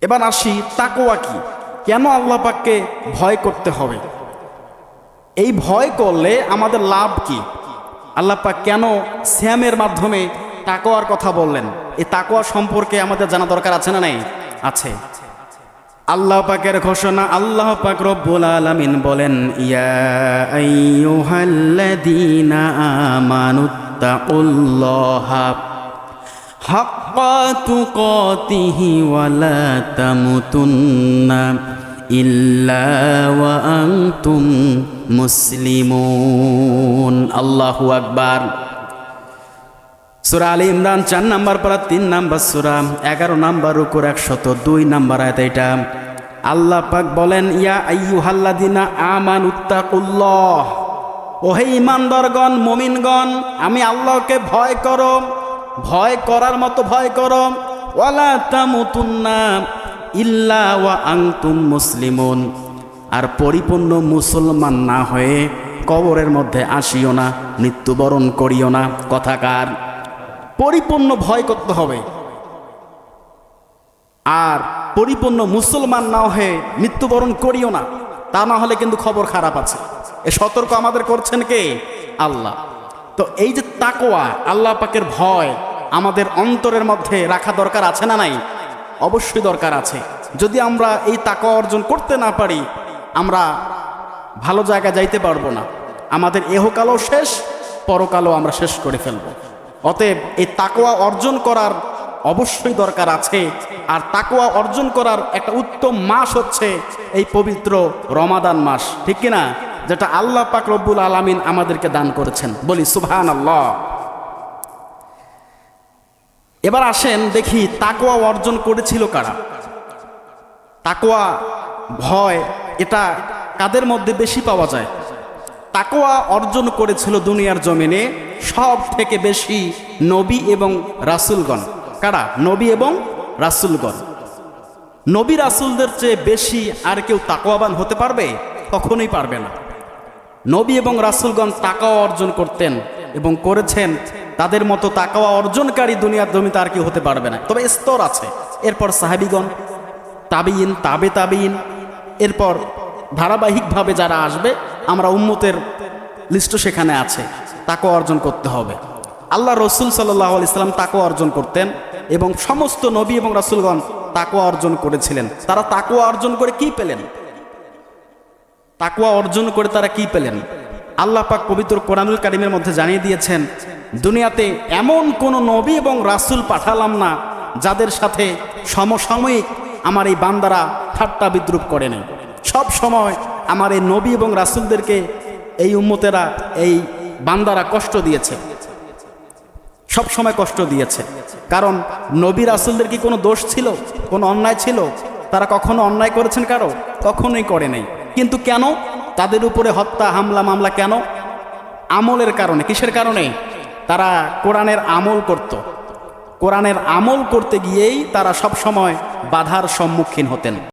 এবার আসি তাকওয়া কি, কেন আল্লাহ পাককে ভয় করতে হবে, এই ভয় করলে আমাদের লাভ কি, আল্লাহ পাক কেন সিয়ামের মাধ্যমে তাকওয়ার কথা বললেন, এই তাকওয়া সম্পর্কে আমাদের জানা দরকার আছে না নাই? আছে। আল্লাহ পাকের ঘোষণা, আল্লাহ পাক রব্বুল আলামিন বলেন, ইয়া আইয়ুহাল্লাযীনা আমানুত্তাকুল্লাহা হাক্কা তুকাতিহি ওয়া লা তামুতুন্না ইল্লা ওয়া আনতুম মুসলিমুন। আল্লাহু আকবার। সূরা আলে ইমরান 4 নম্বর পারা 3 নম্বর সূরা 11 নম্বর রুকুর 102 নম্বর আয়াত। এটা আল্লাহ পাক বলেন, ইয়া আইয়ুহাল্লাযীনা আমানুত্তাকুল্লাহ, ওহে ঈমানদারগণ, মুমিনগণ, আমি আল্লাহকে ভয় করো, ভয় করার মতো ভয় করো। ওয়ালা তামুতুন্না ইল্লা ওয়া আনতুম মুসলিমুন, আর পরিপূর্ণ মুসলমান না হয়ে কবরের মধ্যে আসিও না, মৃত্যুবরণ করিও না। কথাকার পরিপূর্ণ ভয় করতে হবে, আর পরিপূর্ণ মুসলমান না হয়ে মৃত্যুবরণ করিও না, তা না হলে কিন্তু খবর খারাপ আছে। এ সতর্ক আমাদের করছেন কে? আল্লাহ। তো এই যে তাকওয়া, আল্লাহ পাকের ভয় আমাদের অন্তরের মধ্যে রাখা দরকার আছে না নাই? অবশ্যই দরকার আছে। যদি আমরা এই তাকওয়া অর্জন করতে না পারি, আমরা ভালো জায়গায় যাইতে পারবো না, আমাদের এহকালও শেষ, পরকালও আমরা শেষ করে ফেলব। অতএব এই তাকওয়া অর্জন করার অবশ্যই দরকার আছে। আর তাকওয়া অর্জন করার একটা উত্তম মাস হচ্ছে এই পবিত্র রমাদান মাস, ঠিক কিনা? যেটা আল্লাহ পাক রব্বুল আলামিন আমাদেরকে দান করেছেন। বলি সুবহানাল্লাহ। এবার আসেন দেখি তাকওয়া অর্জন করেছিল কারা। তাকওয়া ভয় এটা কাদের মধ্যে বেশি পাওয়া যায়? তাকওয়া অর্জন করেছিল দুনিয়ার জমিনে সব থেকে বেশি নবী এবং রাসূলগণ। কারা? নবী এবং রাসূলগণ। নবী রাসূলদের চেয়ে বেশি আর কেউ তাকওয়াবান হতে পারবে? কখনোই পারবে না। নবী এবং রাসূলগণ তাকওয়া অর্জন করতেন এবং করেছেন, তাদের মতো তাকওয়া অর্জনকারী দুনিয়ার জমিতে আর কেউ হতে পারবে না। তবে স্তর আছে। এরপর সাহাবীগণ, তাবিঈন, তাবে তাবিঈন, এরপর ধারাবাহিকভাবে যারা আসবে, আমরা উম্মতের লিস্ট সেখানে আছে। তাকওয়া অর্জন করতে হবে। আল্লাহ রসুল সাল্লাল্লাহু আলাইহি সাল্লাম তাকওয়া অর্জন করতেন এবং সমস্ত নবী এবং রাসূলগণ তাকওয়া অর্জন করেছিলেন। তারা তাকওয়া অর্জন করে কি পেলেন? তাকওয়া অর্জন করে তারা কি পেলেন? আল্লাহ পাক পবিত্র কোরআনুল কারীমের মধ্যে জানিয়ে দিয়েছেন, দুনিয়াতে এমন কোন নবী এবং রাসূল পাঠালাম না যাদের সাথে সমসাময়িক আমার এই বান্দারা ঠাট্টা বিদ্রুপ করে নেই। সব সময় আমার এই নবী এবং রাসূলদেরকে এই উম্মতেরা, এই বান্দারা কষ্ট দিয়েছে, সব সময় কষ্ট দিয়েছে। কারণ নবী রাসূলদের কি কোনো দোষ ছিল? কোনো অন্যায় ছিল? তারা কখনো অন্যায় করেছেন কারো? কখনোই করে নাই। কিন্তু কেন তাদের উপরে হত্যা, হামলা, মামলা কেন? আমলের কারণে। কিসের কারণে? তারা কোরআনের আমল করত। কোরআনের আমল করতে গিয়েই তারা সব সময় বাধার সম্মুখীন হতেন।